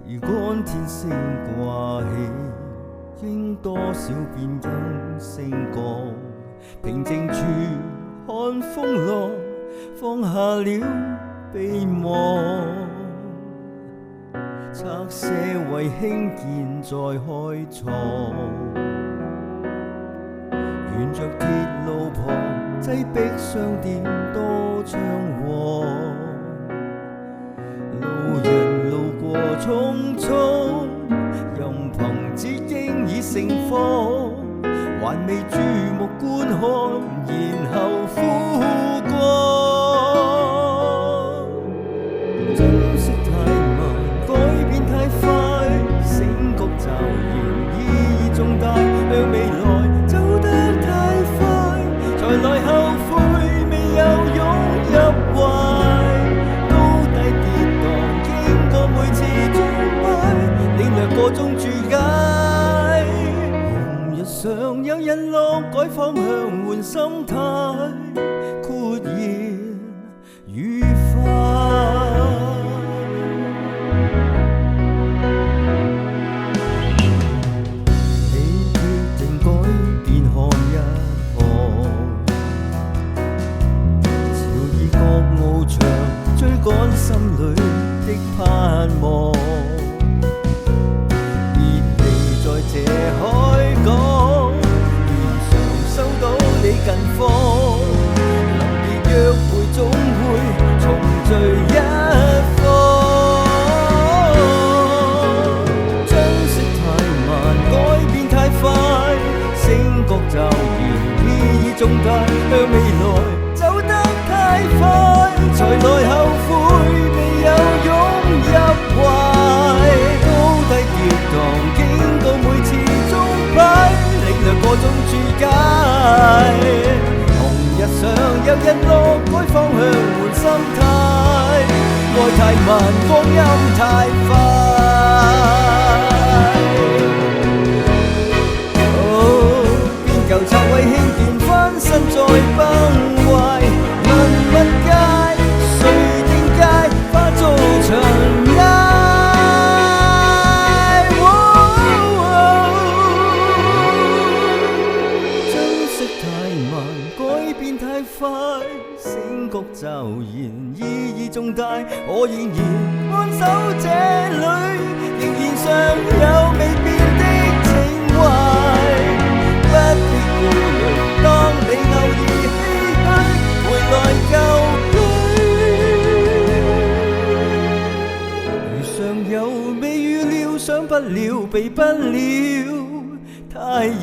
旗杆天星掛起，應多少變更星降，平靜處看風浪，放下了悲望，拆卸為興建再開創，沿着鐵路旁擠迫商店多暢旺，路人路過匆匆，任憑紫荊已盛放，還未注目觀看，然後枯光。珍惜太慢，改變太快，醒覺驟然意義重大，向未來走得太快，才來後悔未有湧入懷，高低跌宕經過每次鐘擺，領略個中注解，紅日上有日落，改方向換心態，豁然愉快。追趕心裏的盼望，熱氣在這海港，現常收到你近況，臨別約會總會重聚一方，珍惜太慢，改變太快，醒覺驟然意義重大，向未來走得太快，才來後悔未有湧入懷，高低跌宕經過每次鐘擺，領略個中注解，紅日上有日落，改方向換心態，愛太慢，光陰太快，變舊拆毀興建翻新再崩壞，文物界水電街花遭塵埃，珍惜太慢，改變太快，醒覺驟然意義重大，我仍然安守這裏，仍然尚有未變的情懷，不必顧慮，當你偶爾唏噓回來舊居，如常有未預料，想不了避不了，太然